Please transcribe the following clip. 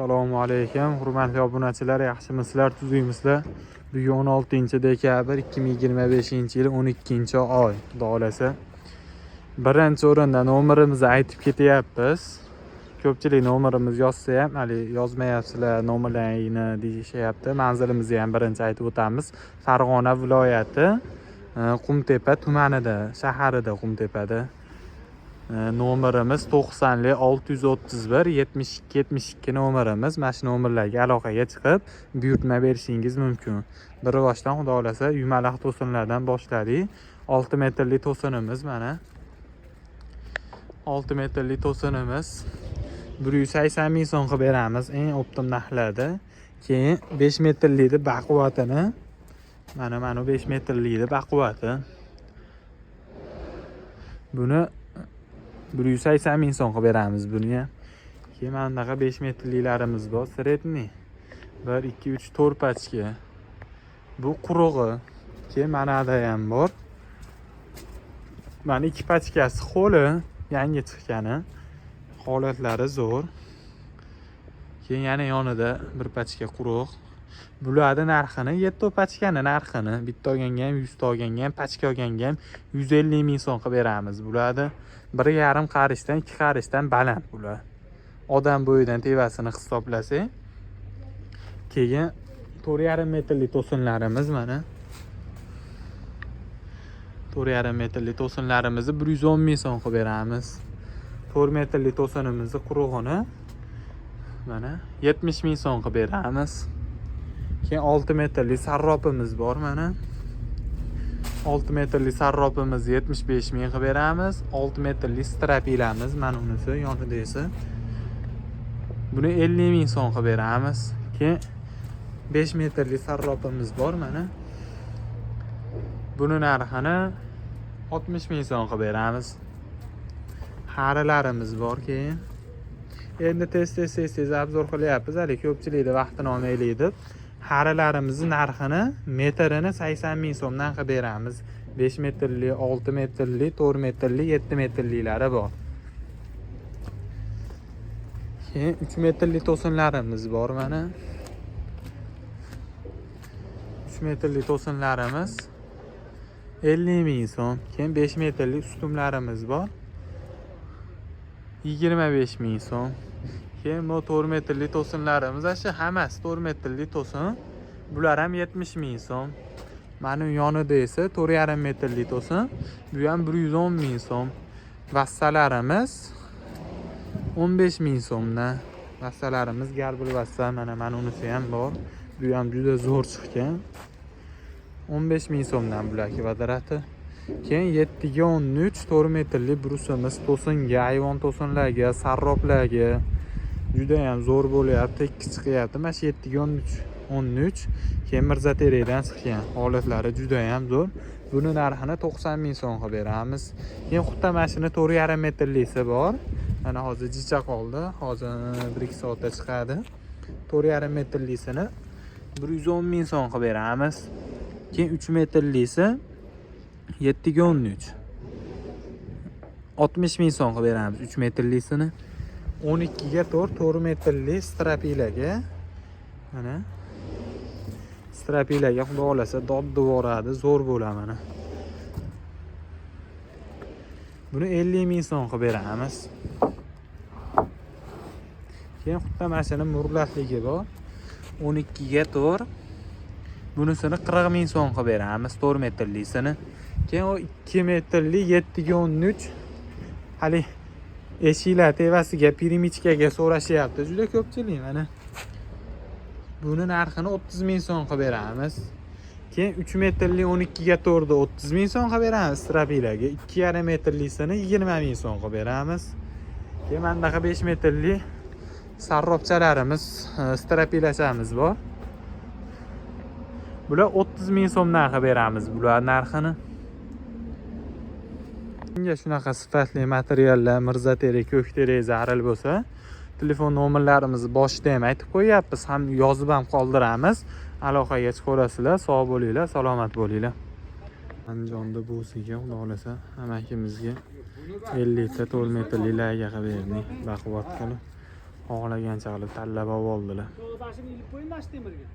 Assalomu alaykum, hurmatli obunachilar, yaxshimisizlar, tuzingmisizlar? Bugun 16-dekabr 2025-yil 12-oy, xudo xolasa. Birinchi o'rinda nomerimizni aytib ketyapmiz. Ko'pchilik nomerimiz yozsa ham, hali yozmayapsizlar, nomerlaringni deyishyapti. Manzilimizni ham birinchi aytib o'tamiz. Farg'ona viloyati, Qumtepa tumanida, shaharida Qumtepada. Nomerimiz 90 631 72 72 nomerimiz. Mana shu nomerlarga aloqaga chiqib buyurtma berishingiz mumkin. Bir boshdan xudo xolasa yumaloq to'sinlardan boshladik. 6 metrli to'sinimiz mana. 6 metrli to'sinimiz 180 ming so'm qilib beramiz eng optim narxlarda. Keyin 5 metrlikni baquvvatini mana 5 metrlikni baquvvati. Buni 180 ming so'm qilib beramiz buni ham. Keyin mana bunaqa 5 metrliklarimiz bor, sredniy. 1 2 3 4 pachka. Bu qurug'i. Keyin mana da ham bor. Mana 2 pachkasi qo'li, yangi chiqqani. Holatlari zo'r. Keyin yana yonida bir pachka quruq. Bularning narxini 7 pachkani narxini bitta olganga ham 100 ta olganga ham pachka olganga ham 150 ming so'm qilib beramiz. Bularni 1,5 qarishdan 2 qarishdan baland bular. Odam bo'yidan tevasini hisoblasak, keyin 4,5 metrli to'sinlarimiz mana. 4,5 metrli to'sinlarimizni 110 ming so'm qilib beramiz. 4 metrli to'sinimizni qurug'ini mana 70 ming so'm qilib beramiz. Keyin 6 metrli sarropimiz bor mana. 6 metrli sarropimizni 75 ming qilib beramiz. 6 metrli strapilamiz mana unisi yonida esa. Buni 50 ming so'm qilib beramiz. Keyin 5 metrli sarropimiz bor mana. Buni narxini 60 ming so'm qilib beramiz. Harilarimiz bor keyin. Endi tez obzor qilyapmiz, hali ko'pchilikning vaqtini olmaylik deb. Harilarimizni narxini metrini 80 ming so'mdan qilib beramiz. 5 metrli, 6 metrli, 4 metrli, 7 metrlilari bor. Keyin 3 metrli to'sinlarimiz bor mana. 3 metrli to'sinlarimiz 50 ming so'm. Keyin 5 metrli ustumlarimiz bor. 25 ming so'm. Keyin bu 4 metrli to'sinlarimiz, shu hammasi 4 metrli to'sin. Bular ham 70 ming so'm. Mana yonida esa 4,5 metrli to'sin. Bu ham 110 ming so'm. Vassalarimiz 15 ming so'mdan. Vassalarimiz garbul vassa mana unisi ham bor. Bu ham juda zo'r chiqqan. 15 ming so'mdan bular kvadrati. Keyin 7 ga 13 4 metrli brusimiz to'singa, hayvon to'sinlarga, sarroplarga juda ham zo'r bo'lyapti, ikki chiqyapti. Mana shu 7 ga 13 keyin Mirzaterekdan chiqqan. Holatlari juda ham zo'r. Buni narxini 90 ming so'm qilib beramiz. Keyin xutta mashina 4,5 metrlisi bor. Mana hozir jicha qoldi. Hozir 1-2 soatda chiqadi. 4,5 metrlisini 110 ming so'm qilib beramiz. Keyin 3 metrlisi 7 ga 13 60 ming so'm qilib beramiz 3 metrlisini. 12 ga 4 metrli strapilaga mana strapilaga xudo xolasa doddi boradi, zo'r bo'ladi mana. Buni 50 ming so'm qilib beramiz. Keyin xutta mashina murlatligi bor. 12 ga 4 bunisini 40 ming so'm qilib beramiz 4 metrlisini. Keyin o 2 metrli 7 ga 13 hali eshiklar tevasiga pirimichkaga so'rashyapti juda ko'pchilik mana. Buni narxini 30 ming so'm qilib beramiz. Keyin 3 metrli 12 ga 4 da 30 ming so'm qilib beramiz strapilaga. 2,5 metrlisini 20 ming so'm qilib beramiz. Keyin mana bunaqa 5 metrli sarropchalarimiz, strapilachamiz bor. Bular 30 ming so'mdan qilib beramiz bular narxini. Bunga shunaqa sifatli materiallar Mirzaterek, Ko'kterek zaril bo'lsa, telefon nomerlarimizni boshida ham aytib qo'yapmiz, ham yozib ham qoldiramiz. Aloqaga chiqaverasizlar. Sog' bo'linglar, salomat bo'linglar. Andijonda bo'lsiga, xudo xolasa, amakimizga 50 ta 4 metrli layga qilib berdik, baquvvat qilib. xohlagancha qilib tanlab oldilar. Yo'ldashini ilib qo'ying, temirga.